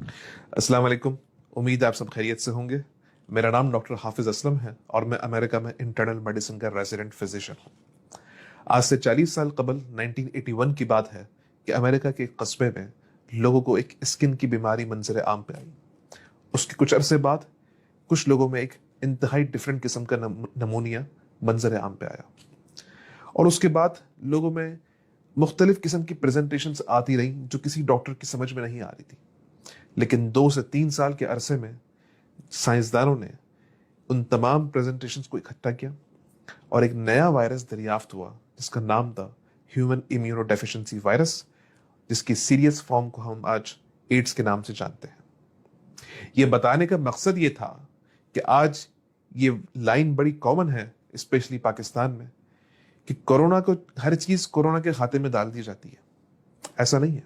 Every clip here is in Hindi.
अस्सलाम वालेकुम। उम्मीद है आप सब खैरियत से होंगे। मेरा नाम डॉक्टर हाफिज असलम है और मैं अमेरिका में इंटरनल मेडिसिन का रेजिडेंट फिजिशियन हूँ। आज से 40 साल कबल 1981 की बात है कि अमेरिका के एक कस्बे में लोगों को एक स्किन की बीमारी मंजर आम पे आई। उसके कुछ अरसे बाद कुछ लोगों में एक इंतहाई डिफरेंट किस्म का नमूनिया मंजर आम पे आया और उसके बाद लोगों में मुख्तलिफ किस्म की प्रेजेंटेशंस आती रही जो किसी डॉक्टर की समझ में नहीं आ रही थी। लेकिन 2 से 3 साल के अरसे में साइंसदानों ने उन तमाम प्रेजेंटेशंस को इकट्ठा किया और एक नया वायरस दरियाफ्त हुआ जिसका नाम था ह्यूमन इम्यूनोडेफिशिएंसी वायरस, जिसकी सीरियस फॉर्म को हम आज एड्स के नाम से जानते हैं। यह बताने का मकसद ये था कि आज ये लाइन बड़ी कॉमन है स्पेशली पाकिस्तान में कि कोरोना को हर चीज कोरोना के खाते में डाल दी जाती है। ऐसा नहीं है।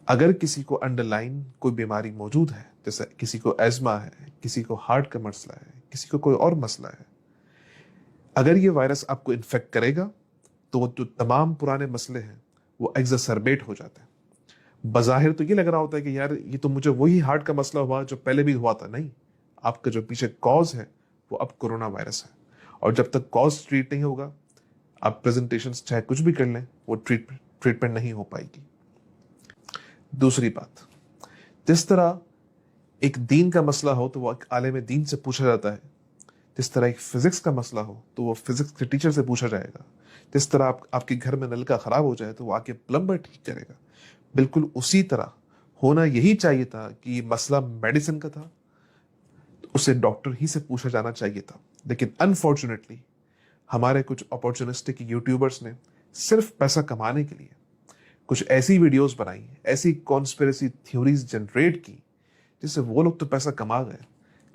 अगर किसी को अंडरलाइन कोई बीमारी मौजूद है, जैसे किसी को एज़मा है, किसी को हार्ट का मसला है, किसी को कोई और मसला है, अगर ये वायरस आपको इन्फेक्ट करेगा तो वो जो तमाम पुराने मसले हैं वो एग्जैसरबेट हो जाते हैं। बज़ाहिर तो ये लग रहा होता है कि यार ये तो मुझे वही हार्ट का मसला हुआ जो पहले भी हुआ था। नहीं, आपका जो पीछे कॉज है वो अब कोरोना वायरस है और जब तक कॉज ट्रीट नहीं होगा, आप प्रेजेंटेशन चाहे कुछ भी कर लें, वो ट्रीटमेंट नहीं हो पाएगी। दूसरी बात, जिस तरह एक दीन का मसला हो तो वो एक आलिम दीन से पूछा जाता है, जिस तरह एक फिजिक्स का मसला हो तो वो फिजिक्स के टीचर से पूछा जाएगा, जिस तरह आपके घर में नल का खराब हो जाए तो वो आके प्लम्बर ठीक करेगा, बिल्कुल उसी तरह होना यही चाहिए था कि ये मसला मेडिसिन का था तो उसे डॉक्टर ही से पूछा जाना चाहिए था। लेकिन अनफॉर्चुनेटली हमारे कुछ अपॉर्चुनिस्टिक यूट्यूबर्स ने सिर्फ पैसा कमाने के लिए कुछ ऐसी वीडियोस बनाई, ऐसी कॉन्स्पिरेसी थ्योरीज जनरेट की जिससे वो लोग तो पैसा कमा गए,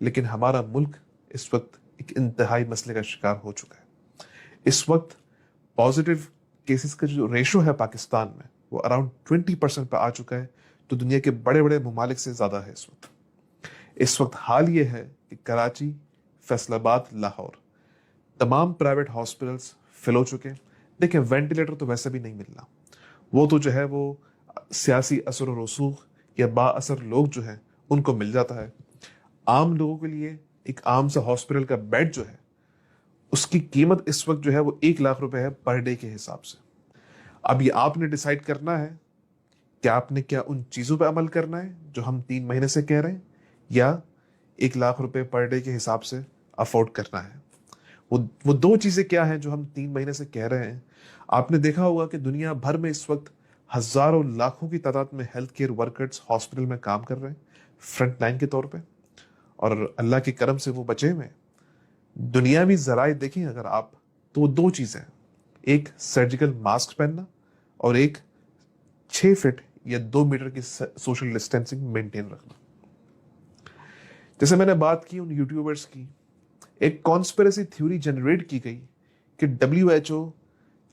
लेकिन हमारा मुल्क इस वक्त एक इंतहाई मसले का शिकार हो चुका है। इस वक्त पॉजिटिव केसेस का जो रेशो है पाकिस्तान में वो अराउंड 20% पर आ चुका है, तो दुनिया के बड़े बड़े ममालिक से ज्यादा है इस वक्त हाल ये है कि कराची, फैसलाबाद, लाहौर तमाम प्राइवेट हॉस्पिटल्स फिल हो चुके हैं। देखिए, वेंटिलेटर तो वैसे भी नहीं मिलना, वो तो जो है वो सियासी असर और रसूख या बाअसर लोग जो है उनको मिल जाता है। आम लोगों के लिए एक आम सा हॉस्पिटल का बेड जो है उसकी कीमत इस वक्त जो है वो 1 लाख रुपए है पर डे के हिसाब से। अब ये आपने डिसाइड करना है कि आपने क्या उन चीजों पर अमल करना है जो हम 3 महीने से कह रहे हैं, या 1 लाख रुपए पर डे के हिसाब से अफोर्ड करना है। वो दो चीजें क्या हैं जो हम 3 महीने से कह रहे हैं। आपने देखा होगा कि दुनिया भर में इस वक्त हजारों लाखों की तादाद में हेल्थ केयर वर्कर्स हॉस्पिटल में काम कर रहे हैं फ्रंट लाइन के तौर पे, और अल्लाह के करम से वो बचे हुए हैं। दुनियावी जराए देखें अगर आप, तो वो दो चीजें हैं, एक सर्जिकल मास्क पहनना और एक 6 फीट या 2 मीटर की सोशल डिस्टेंसिंग मेंटेन रखना। जैसे मैंने बात की उन यूट्यूबर्स की, एक कॉन्स्पिरेसी थ्योरी जनरेट की गई कि WHO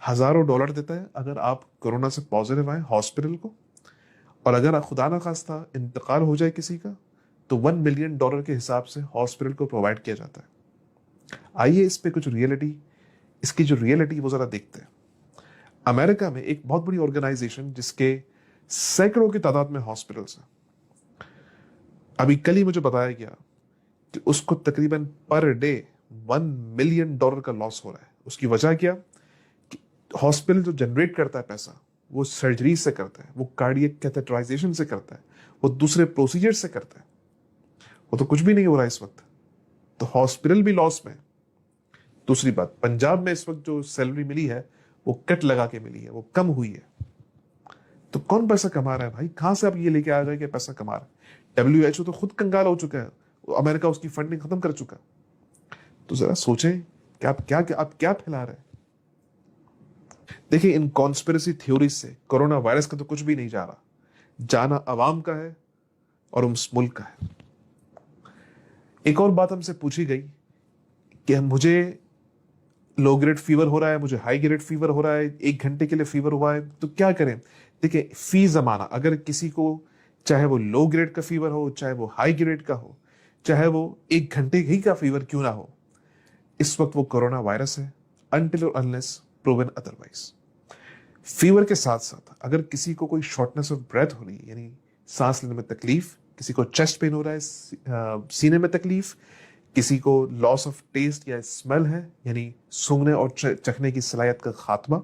हजारों डॉलर देता है अगर आप कोरोना से पॉजिटिव आए हॉस्पिटल को, और अगर खुदा ना खास्ता इंतकाल हो जाए किसी का तो $1 मिलियन के हिसाब से हॉस्पिटल को प्रोवाइड किया जाता है। आइए इस पे कुछ रियलिटी, इसकी जो रियलिटी वो जरा देखते हैं। अमेरिका में एक बहुत बड़ी ऑर्गेनाइजेशन जिसके सैकड़ों की तादाद में हॉस्पिटल्स हैं, अभी कल ही मुझे बताया गया कि उसको तकरीबन पर डे $1 मिलियन का लॉस हो रहा है। उसकी वजह क्या? कि हॉस्पिटल जो जनरेट करता है पैसा वो सर्जरी से करता है, वो कार्डियक कैथेटराइजेशन से करता है, वो दूसरे प्रोसीजर से करता है, वो तो कुछ भी नहीं हो रहा है इस वक्त, तो हॉस्पिटल भी लॉस में। दूसरी बात, पंजाब में इस वक्त जो सैलरी मिली है वो कट लगा के मिली है, वो कम हुई है। तो कौन पैसा कमा रहा है भाई? कहां से आप ये लेके आ गए कि पैसा कमा रहा है? WHO तो खुद कंगाल हो चुका है, अमेरिका उसकी फंडिंग खत्म कर चुका। तो जरा सोचें कि आप क्या फैला रहे हैं। देखिए, इन कॉन्स्पिरेसी थ्योरीज से कोरोना वायरस का तो कुछ भी नहीं जा रहा, जाना अवाम का है और उस मुल्क का है। एक और बात हमसे पूछी गई कि मुझे लो ग्रेड फीवर हो रहा है, मुझे हाई ग्रेड फीवर हो रहा है, 1 घंटे के लिए फीवर हुआ है, तो क्या करें? देखिए, फी जमाना, अगर किसी को चाहे वो लो ग्रेड का फीवर हो, चाहे वो हाई ग्रेड का हो, चाहे वो 1 घंटे ही का फीवर क्यों ना हो, इस वक्त वो कोरोना वायरस है अनटिल और अनलेस प्रूवन अदरवाइज। फीवर के साथ साथ अगर किसी को कोई शॉर्टनेस ऑफ ब्रेथ हो रही है, यानी सांस लेने में तकलीफ, किसी को चेस्ट पेन हो रहा है, सीने में तकलीफ, किसी को लॉस ऑफ टेस्ट या स्मेल है यानी सूंघने और चखने की सलाहियत का खात्मा,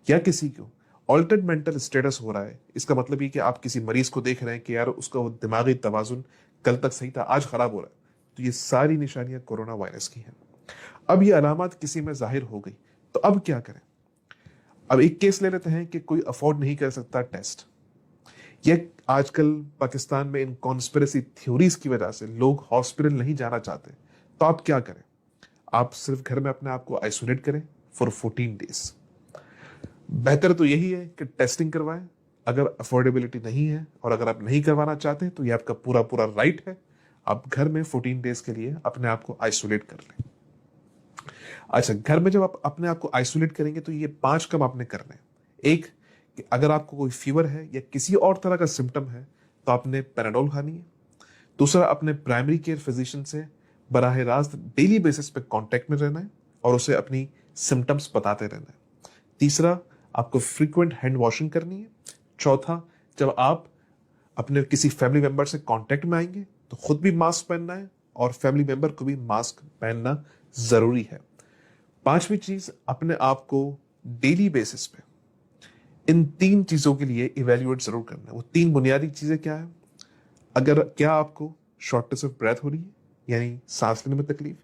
या किसी को ऑल्टर्ड मेंटल स्टेटस हो रहा है। इसका मतलब ये कि आप किसी मरीज को देख रहे हैं कि यार उसका वो दिमागी तवाजुन कल तक सही था, आज खराब हो रहा है। तो ये सारी निशानियां कोरोना वायरस की हैं। अब ये अलामत किसी में जाहिर हो गई तो अब क्या करें? अब एक केस ले लेते हैं कि कोई अफोर्ड नहीं कर सकता टेस्ट। ये आजकल पाकिस्तान में इन कॉन्स्पिरेसी थ्योरीज की वजह से लोग हॉस्पिटल नहीं जाना चाहते। तो आप क्या करें? आप सिर्फ घर में अपने आप को आइसोलेट करें फॉर 14 डेज। बेहतर तो यही है कि टेस्टिंग करवाएं। अगर अफोर्डेबिलिटी नहीं है और अगर आप नहीं करवाना चाहते तो ये आपका पूरा पूरा राइट है, आप घर में 14 डेज के लिए अपने आप को आइसोलेट कर लें। अच्छा, घर में जब आप अपने आप को आइसोलेट करेंगे तो ये 5 काम आपने करने हैं। एक, कि अगर आपको कोई फीवर है या किसी और तरह का सिम्टम है तो आपने पैराडोल खानी है। दूसरा, अपने प्राइमरी केयर फिजिशियन से बराह रास्त डेली बेसिस पे कांटेक्ट में रहना है और उसे अपनी सिम्टम्स बताते रहना है। तीसरा, आपको फ्रीक्वेंट हैंड वॉशिंग करनी है। चौथा, जब आप अपने किसी फैमिली मेंबर से कांटेक्ट में आएंगे तो खुद भी मास्क पहनना है और फैमिली मेंबर को भी मास्क पहनना जरूरी है। पांचवी चीज, अपने आप को डेली बेसिस पे इन 3 चीजों के लिए इवेल्युएट जरूर करना है। वो 3 बुनियादी चीजें क्या है? अगर क्या आपको शॉर्टनेस ऑफ ब्रेथ हो रही है यानी सांस लेने में तकलीफ,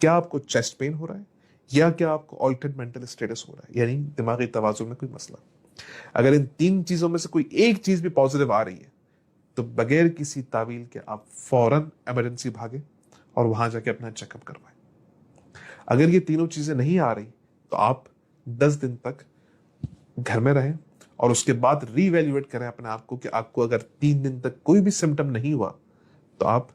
क्या आपको चेस्ट पेन हो रहा है, या क्या आपको ऑल्टर्ड मेंटल स्टेटस हो रहा है यानी दिमागी तवाजुन में कोई मसला। अगर इन 3 चीजों में से कोई एक चीज भी पॉजिटिव आ रही है तो बगैर किसी तावील के आप फौरन इमरजेंसी भागे और वहां जाके अपना चेकअप करवाएं। अगर ये तीनों चीजें नहीं आ रही तो आप 10 दिन तक घर में रहें और उसके बाद रीवैल्यूएट करें अपने आप को कि आपको अगर 3 दिन तक कोई भी सिम्टम नहीं हुआ तो आप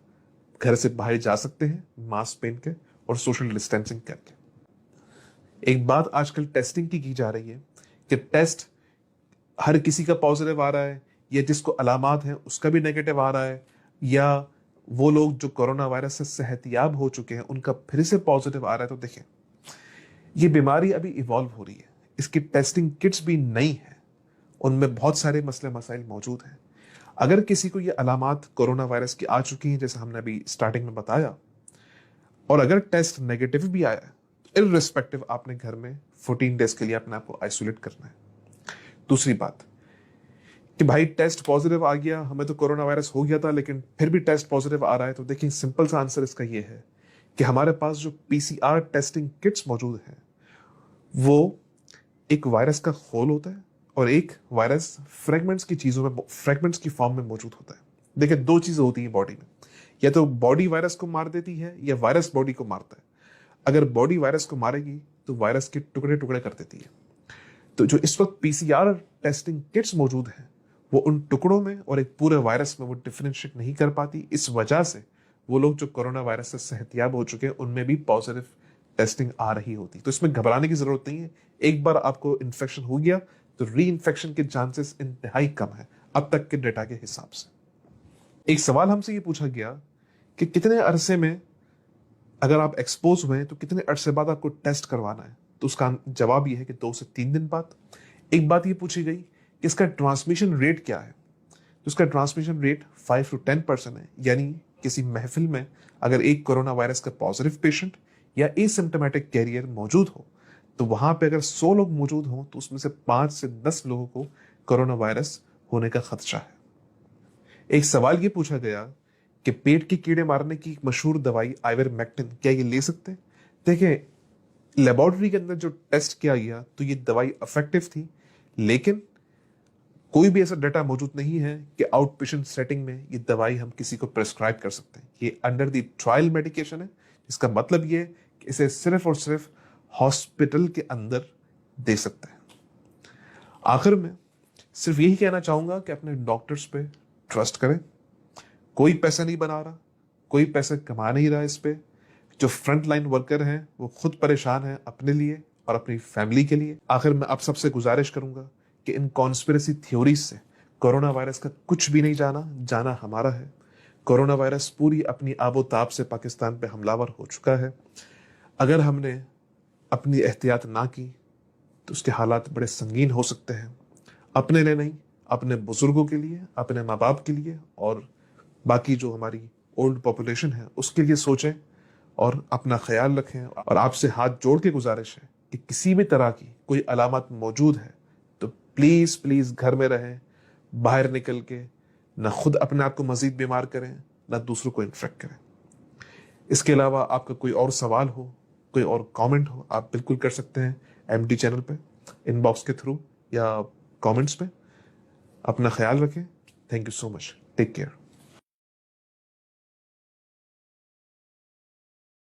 घर से बाहर जा सकते हैं मास्क पहन के और सोशल डिस्टेंसिंग करके। एक बात आजकल टेस्टिंग की जा रही है कि टेस्ट हर किसी का पॉजिटिव आ रहा है, या जिसको अलामात हैं उसका भी नेगेटिव आ रहा है, या वो लोग जो कोरोना वायरस से सेहतियाब हो चुके हैं उनका फिर से पॉजिटिव आ रहा है। तो देखें, ये बीमारी अभी इवॉल्व हो रही है, इसकी टेस्टिंग किट्स भी नई है, उनमें बहुत सारे मसले मसाइल मौजूद हैं। अगर किसी को ये अलामात कोरोना वायरस की आ चुकी हैं जैसे हमने अभी स्टार्टिंग में बताया, और अगर टेस्ट नेगेटिव भी आया तो इररिस्पेक्टिव आपने घर में 14 डेज के लिए अपने आप को आइसोलेट करना है। दूसरी बात कि भाई टेस्ट पॉजिटिव आ गया, हमें तो कोरोना वायरस हो गया था लेकिन फिर भी टेस्ट पॉजिटिव आ रहा है, तो देखिए सिंपल सा आंसर इसका ये है कि हमारे पास जो पीसीआर टेस्टिंग किट्स मौजूद हैं वो एक वायरस का खोल होता है और एक वायरस फ्रेगमेंट्स की चीजों में, फ्रेगमेंट्स की फॉर्म में मौजूद होता है। देखिए, 2 चीजें होती हैं बॉडी में, या तो बॉडी वायरस को मार देती है या वायरस बॉडी को मारता है। अगर बॉडी वायरस को मारेगी तो वायरस के टुकड़े टुकड़े कर देती है। तो जो इस वक्त पीसीआर टेस्टिंग किट्स मौजूद हैं वो उन टुकड़ों में और एक पूरे वायरस में वो डिफरेंशिएट नहीं कर पाती। इस वजह से वो लोग जो कोरोना वायरस से सेहतियाब हो चुके हैं उनमें भी पॉजिटिव टेस्टिंग आ रही होती। तो इसमें घबराने की जरूरत नहीं है। एक बार आपको इन्फेक्शन हो गया तो री इन्फेक्शन के चांसेस इंतहाई कम है अब तक के डेटा के हिसाब से। एक सवाल हमसे ये पूछा गया कि कितने अरसे में अगर आप एक्सपोज हुए तो कितने अरसे बाद आपको टेस्ट करवाना है? तो उसका जवाब ये है कि 2 से 3 दिन बाद। एक बात ये पूछी गई कि इसका ट्रांसमिशन रेट क्या है? तो इसका ट्रांसमिशन रेट 5 to 10% है, यानी किसी महफिल में अगर एक कोरोना वायरस का पॉजिटिव पेशेंट या एसिम्प्टोमेटिक कैरियर मौजूद हो तो वहां पे अगर 100 लोग मौजूद हों तो उसमें से 5 से 10 लोगों को कोरोना वायरस होने का खदशा है। एक सवाल ये पूछा गया कि पेट के कीड़े मारने की एक मशहूर दवाई आइवरमेक्टिन क्या ये ले सकते हैं? देखिए, लेबोरेटरी के अंदर जो टेस्ट किया गया तो ये दवाई इफेक्टिव थी, लेकिन कोई भी ऐसा डाटा मौजूद नहीं है कि आउट पेशेंट सेटिंग में ये दवाई हम किसी को प्रेस्क्राइब कर सकते हैं। ये अंडर द ट्रायल मेडिकेशन है, इसका मतलब ये कि इसे सिर्फ और सिर्फ हॉस्पिटल के अंदर दे सकते हैं। आखिर में सिर्फ यही कहना चाहूंगा कि अपने डॉक्टर्स पे ट्रस्ट करें। कोई पैसा नहीं बना रहा, कोई पैसा कमा नहीं रहा इस पे। जो फ्रंट लाइन वर्कर हैं वो खुद परेशान हैं अपने लिए और अपनी फैमिली के लिए। आखिर में आप सबसे गुजारिश करूंगा कि इन कॉन्स्पिरेसी थ्योरीज से कोरोना वायरस का कुछ भी नहीं जाना हमारा है। कोरोना वायरस पूरी अपनी आबोताब से पाकिस्तान पे हमलावर हो चुका है। अगर हमने अपनी एहतियात ना की तो उसके हालात बड़े संगीन हो सकते हैं, अपने लिए नहीं अपने बुजुर्गों के लिए, अपने माँ बाप के लिए और बाकी जो हमारी ओल्ड पॉपुलेशन है उसके लिए सोचें और अपना ख्याल रखें। और आपसे हाथ जोड़ के गुजारिश है कि किसी भी तरह की कोई अलामत मौजूद है तो प्लीज़ प्लीज़ घर में रहें, बाहर निकल के ना खुद अपने आप को मजीद बीमार करें ना दूसरों को इन्फेक्ट करें। इसके अलावा आपका कोई और सवाल हो, कोई और कमेंट हो, आप बिल्कुल कर सकते हैं एमडी चैनल पे, इनबॉक्स के थ्रू या कमेंट्स पे। अपना ख्याल रखें। Thank you so much. Take care.